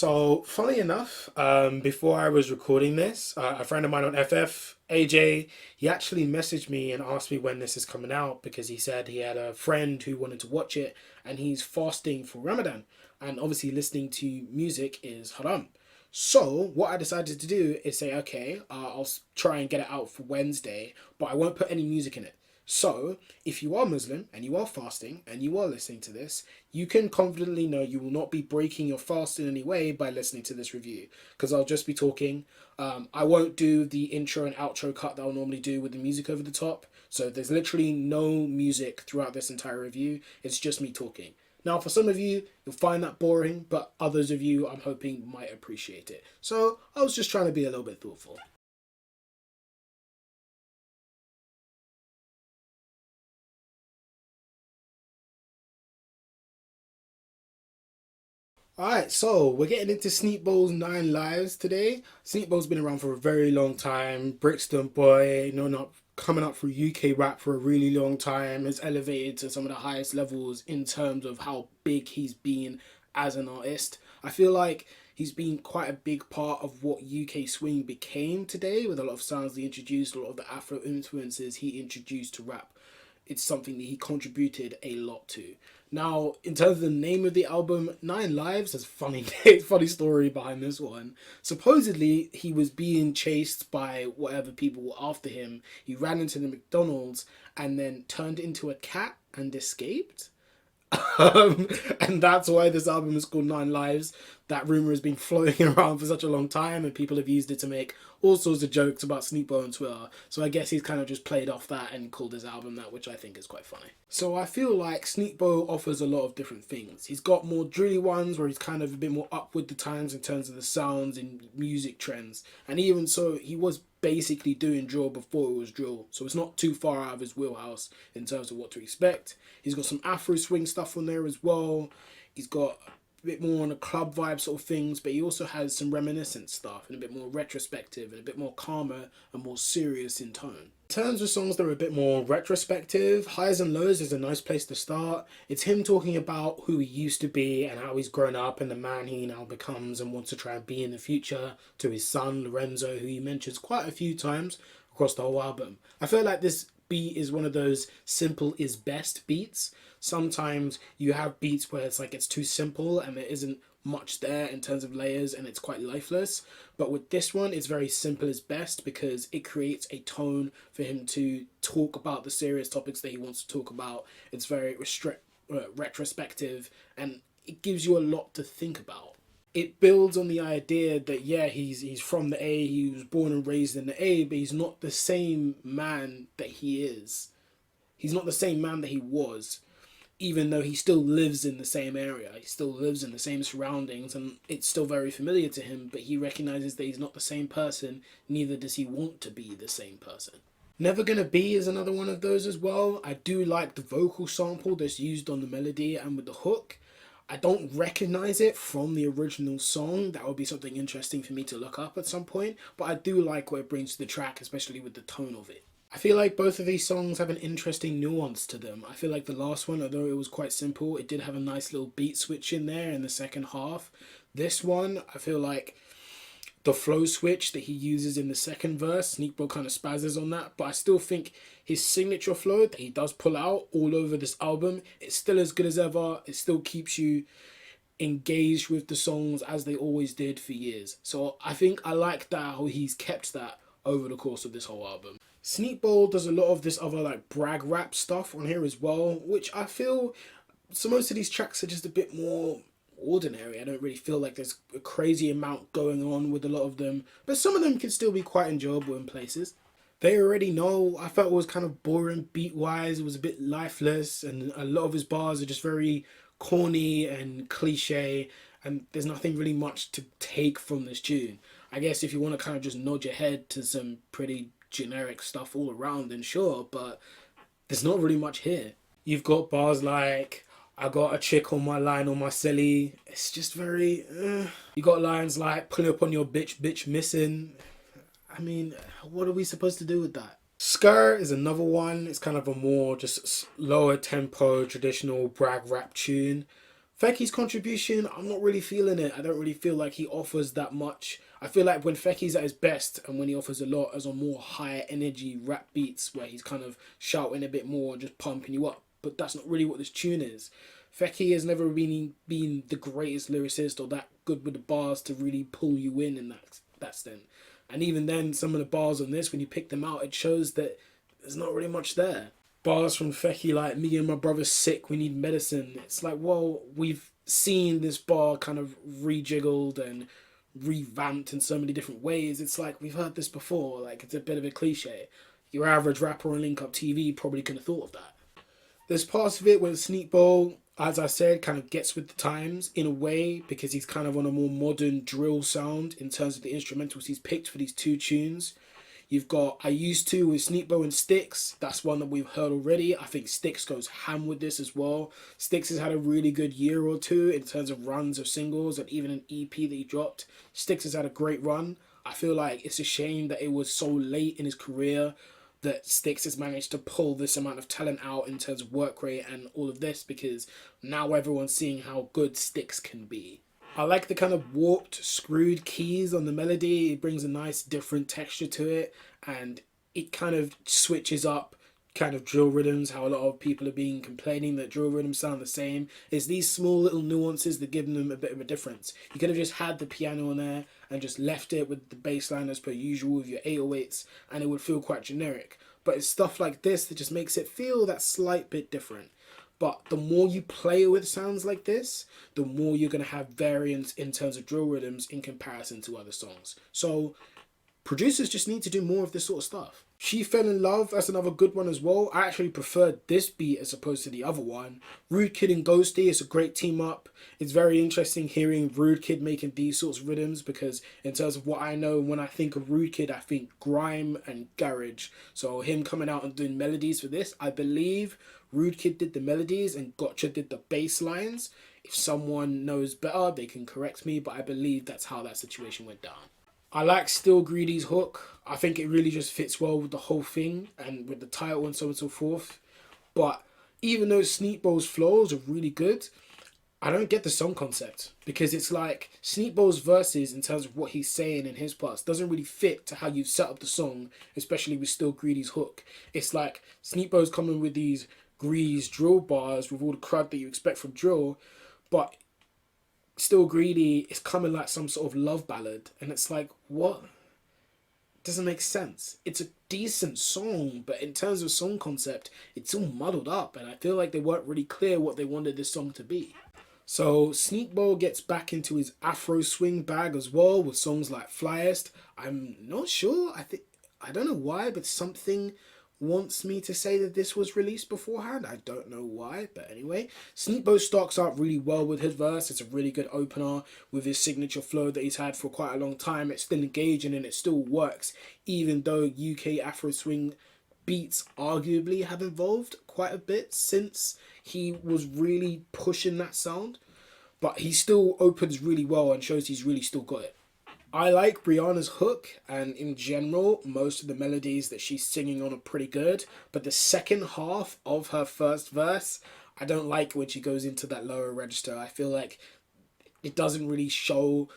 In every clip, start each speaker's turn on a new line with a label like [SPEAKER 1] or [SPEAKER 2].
[SPEAKER 1] So, funny enough, before I was recording this, a friend of mine on FF, AJ, he actually messaged me and asked me when this is coming out because he said he had a friend who wanted to watch it and he's fasting for Ramadan. And obviously, listening to music is haram. So, what I decided to do is say, okay, try and get it out for Wednesday, but I won't put any music in it. So, if you are Muslim and you are fasting and you are listening to this, you can confidently know you will not be breaking your fast in any way by listening to this review because I'll just be talking. I won't do the intro and outro cut that I'll normally do with the music over the top. So, there's literally no music throughout this entire review, it's just me talking. Now, for some of you, you'll find that boring, but others of you, I'm hoping, might appreciate it. So, I was just trying to be a little bit thoughtful. Alright, so we're getting into Sneakbo's Nine Lives today. Sneakbo's been around for a very long time. Brixton boy, not coming up through UK rap for a really long time, has elevated to some of the highest levels in terms of how big he's been as an artist. I feel like he's been quite a big part of what UK swing became today, with a lot of sounds he introduced, a lot of the Afro influences he introduced to rap. It's something that he contributed a lot to. Now, in terms of the name of the album, Nine Lives, there's a funny, funny story behind this one. Supposedly, he was being chased by whatever people were after him. He ran into the McDonald's and then turned into a cat and escaped. And that's why this album is called Nine Lives. That rumor has been floating around for such a long time, and people have used it to make all sorts of jokes about Sneakbo on Twitter. So I guess he's kind of just played off that and called his album that, which I think is quite funny. So I feel like Sneakbo offers a lot of different things. He's got more drilly ones where he's kind of a bit more up with the times in terms of the sounds and music trends. And even so, he was basically doing drill before it was drill, so it's not too far out of his wheelhouse in terms of what to expect. He's got some Afro swing stuff on there as well. He's got a bit more on the club vibe sort of things, but he also has some reminiscent stuff and a bit more retrospective and a bit more calmer and more serious in tone. In terms of songs that are a bit more retrospective, Highs and Lows is a nice place to start. It's him talking about who he used to be and how he's grown up and the man he now becomes and wants to try and be in the future, to his son Lorenzo, who he mentions quite a few times across the whole album. I feel like this beat is one of those simple is best beats. Sometimes you have beats where it's like it's too simple and there isn't much there in terms of layers and it's quite lifeless. But with this one, it's very simple is best because it creates a tone for him to talk about the serious topics that he wants to talk about. It's very retrospective and it gives you a lot to think about. It builds on the idea that yeah, he's from the A, he was born and raised in the A, but he's not the same man that he is. He's not the same man that he was, even though he still lives in the same area. He still lives in the same surroundings and it's still very familiar to him, but he recognizes that he's not the same person, neither does he want to be the same person. Never Gonna Be is another one of those as well. I do like the vocal sample that's used on the melody and with the hook. I don't recognize it from the original song. That would be something interesting for me to look up at some point, but I do like what it brings to the track, especially with the tone of it. I feel like both of these songs have an interesting nuance to them. I feel like the last one, although it was quite simple, it did have a nice little beat switch in there in the second half. This one, I feel like the flow switch that he uses in the second verse, Sneakbo kind of spazzes on that, but I still think his signature flow that he does pull out all over this album, it's still as good as ever. It still keeps you engaged with the songs as they always did for years. So I think I like that, how he's kept that over the course of this whole album. Sneakbo does a lot of this other like brag rap stuff on here as well, which I feel, so most of these tracks are just a bit more ordinary. I don't really feel like there's a crazy amount going on with a lot of them, but some of them can still be quite enjoyable in places. They Already Know, I felt was kind of boring beat wise. It was a bit lifeless and a lot of his bars are just very corny and cliche and there's nothing really much to take from this tune. I guess if you want to kind of just nod your head to some pretty generic stuff all around, then sure, but there's not really much here. You've got bars like, I got a chick on my line on my celly. It's just very, You got lines like, pulling up on your bitch, bitch missing. I mean, what are we supposed to do with that? Skr is another one. It's kind of a more just lower tempo, traditional brag rap tune. Fecky's contribution, I'm not really feeling it. I don't really feel like he offers that much. I feel like when Fecky's at his best and when he offers a lot as on more higher energy rap beats where he's kind of shouting a bit more and just pumping you up. But that's not really what this tune is. Fecky has never been the greatest lyricist or that good with the bars to really pull you in that sense. And even then, some of the bars on this, when you pick them out, it shows that there's not really much there. Bars from Fecky like, me and my brother's sick, we need medicine. It's like, well, we've seen this bar kind of rejiggled and revamped in so many different ways. It's like, we've heard this before. Like, it's a bit of a cliche. Your average rapper on Link Up TV probably could have thought of that. There's parts of it where Sneakbo, as I said, kind of gets with the times in a way because he's kind of on a more modern drill sound in terms of the instrumentals he's picked for these two tunes. You've got I Used To with Sneakbo and Styx. That's one that we've heard already. I think Styx goes ham with this as well. Styx has had a really good year or two in terms of runs of singles and even an EP that he dropped. Styx has had a great run. I feel like it's a shame that it was so late in his career that Styx has managed to pull this amount of talent out in terms of work rate and all of this because now everyone's seeing how good Styx can be. I like the kind of warped, screwed keys on the melody. It brings a nice different texture to it and it kind of switches up kind of drill rhythms, how a lot of people are being complaining that drill rhythms sound the same. It's these small little nuances that give them a bit of a difference. You could have just had the piano on there and just left it with the bass line as per usual with your 808s and it would feel quite generic. But it's stuff like this that just makes it feel that slight bit different. But the more you play with sounds like this, the more you're going to have variance in terms of drill rhythms in comparison to other songs. So producers just need to do more of this sort of stuff. She Fell in Love, that's another good one as well. I actually preferred this beat as opposed to the other one. Rude Kid and Ghosty is a great team up. It's very interesting hearing Rude Kid making these sorts of rhythms because in terms of what I know, when I think of Rude Kid, I think grime and garage. So him coming out and doing melodies for this, I believe Rude Kid did the melodies and Gotcha did the bass lines. If someone knows better, they can correct me, but I believe that's how that situation went down. I like Still Greedy's hook. I think it really just fits well with the whole thing and with the title and so on and so forth. But even though Sneakbo's flows are really good, I don't get the song concept because it's like Sneakbo's verses in terms of what he's saying in his parts doesn't really fit to how you've set up the song, especially with Still Greedy's hook. It's like Sneakbo's coming with these grease drill bars with all the crud that you expect from drill, but Still Greedy is coming like some sort of love ballad and it's like, what? It doesn't make sense. It's a decent song, but in terms of song concept, it's all muddled up and I feel like they weren't really clear what they wanted this song to be. So Sneakbo gets back into his Afro swing bag as well with songs like Flyest. I'm not sure. I don't know why, but something wants me to say that this was released beforehand. I don't know why, but anyway. Sneakbo stocks up really well with his verse. It's a really good opener with his signature flow that he's had for quite a long time. It's still engaging and it still works, even though UK Afro swing beats arguably have evolved quite a bit since he was really pushing that sound. But he still opens really well and shows he's really still got it. I like Brianna's hook, and in general, most of the melodies that she's singing on are pretty good. But the second half of her first verse, I don't like when she goes into that lower register. I feel like it doesn't really show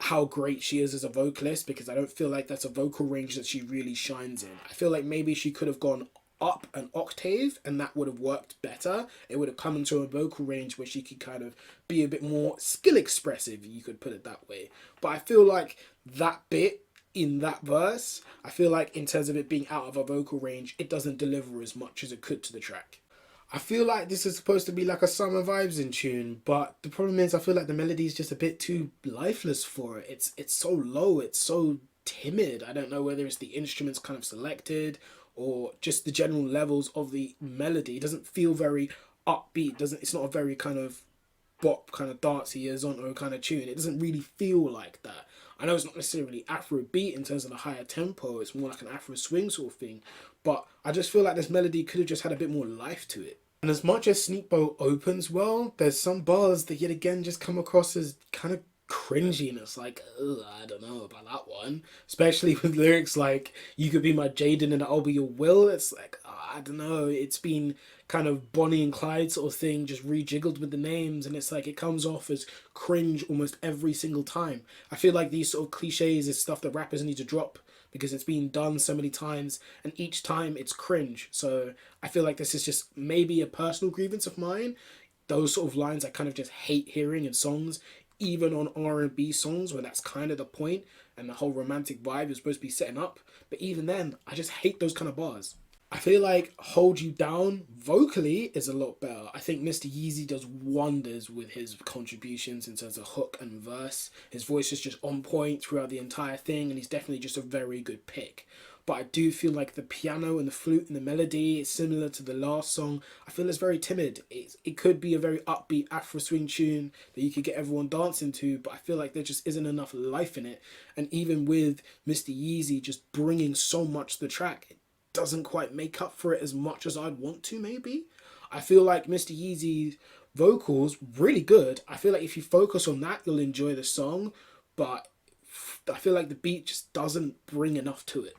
[SPEAKER 1] how great she is as a vocalist because I don't feel like that's a vocal range that she really shines in. I feel like maybe she could have gone up an octave and that would have worked better. It would have come into a vocal range where she could kind of be a bit more skill expressive, you could put it that way. But I feel like that bit in that verse, I feel like in terms of it being out of a vocal range, it doesn't deliver as much as it could to the track. I feel like this is supposed to be like a summer vibes in tune, but the problem is I feel like the melody is just a bit too lifeless for it. It's so low, it's so timid. I don't know whether it's the instruments kind of selected or just the general levels of the melody. It doesn't feel very upbeat. It's not a very kind of bop, kind of dancey, horizontal kind of tune. It doesn't really feel like that. I know it's not necessarily Afro beat in terms of the higher tempo. It's more like an Afro swing sort of thing. But I just feel like this melody could have just had a bit more life to it. And as much as Sneakbo opens well, there's some bars that yet again just come across as kind of cringy and it's like, I don't know about that one, especially with lyrics like you could be my Jaden and I'll be your Will. It's like, I don't know, it's been kind of Bonnie and Clyde sort of thing, just rejiggled with the names, and it's like it comes off as cringe almost every single time. I feel like these sort of cliches is stuff that rappers need to drop because it's been done so many times, and each time it's cringe. So I feel like this is just maybe a personal grievance of mine. Those sort of lines I kind of just hate hearing in songs, even on R&B songs where that's kind of the point and the whole romantic vibe is supposed to be setting up. But even then, I just hate those kind of bars. I feel like Hold You Down vocally is a lot better. I think Mr. Yeezy does wonders with his contributions in terms of hook and verse. His voice is just on point throughout the entire thing, and he's definitely just a very good pick. But I do feel like the piano and the flute and the melody is similar to the last song. I feel it's very timid. It could be a very upbeat Afro swing tune that you could get everyone dancing to, but I feel like there just isn't enough life in it. And even with Mr. Yeezy just bringing so much to the track, it doesn't quite make up for it as much as I'd want to, maybe. I feel like Mr. Yeezy's vocals, really good. I feel like if you focus on that, you'll enjoy the song, but I feel like the beat just doesn't bring enough to it.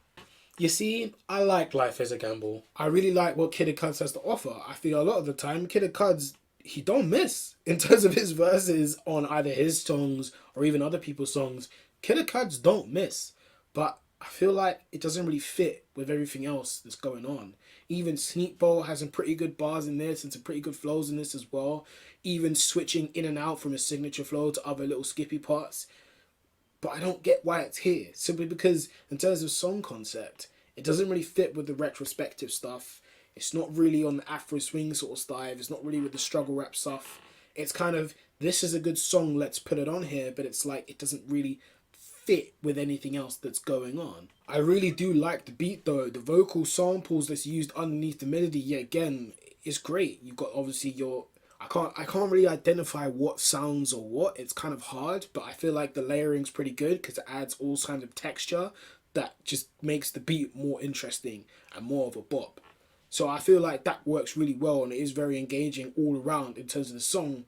[SPEAKER 1] You see, I like Life is a Gamble. I really like what Kid Cuds has to offer. I feel a lot of the time, Kid Cuds, he don't miss in terms of his verses on either his songs or even other people's songs. Kid Cuds don't miss, but I feel like it doesn't really fit with everything else that's going on. Even Sneakbo has some pretty good bars in this and some pretty good flows in this as well. Even switching in and out from his signature flow to other little skippy parts. But I don't get why it's here. Simply because, in terms of song concept, it doesn't really fit with the retrospective stuff. It's not really on the Afro swing sort of style. It's not really with the struggle rap stuff. It's kind of, this is a good song, let's put it on here, but it's like, it doesn't really fit with anything else that's going on. I really do like the beat though. The vocal samples that's used underneath the melody, yet again, is great. You've got obviously your, I can't really identify what sounds or what. It's kind of hard, but I feel like the layering's pretty good because it adds all kinds of texture that just makes the beat more interesting and more of a bop. So I feel like that works really well and it is very engaging all around in terms of the song.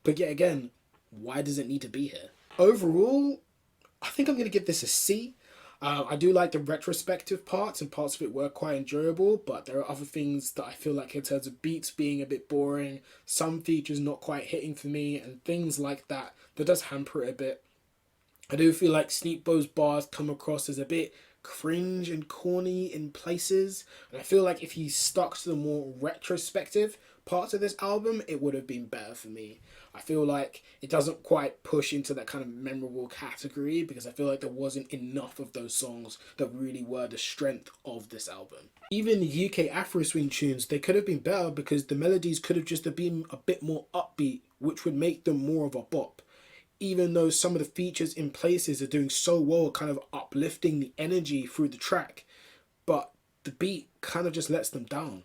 [SPEAKER 1] But yet again, why does it need to be here? Overall, I think I'm going to give this a C. I do like the retrospective parts, and parts of it were quite enjoyable, but there are other things that I feel like in terms of beats being a bit boring, some features not quite hitting for me, and things like that does hamper it a bit. I do feel like Sneakbo's bars come across as a bit cringe and corny in places, and I feel like if he stuck to the more retrospective parts of this album, it would have been better for me. I feel like it doesn't quite push into that kind of memorable category because I feel like there wasn't enough of those songs that really were the strength of this album. Even the UK Afro swing tunes, they could have been better because the melodies could have just been a bit more upbeat, which would make them more of a bop. Even though some of the features in places are doing so well, kind of uplifting the energy through the track, but the beat kind of just lets them down.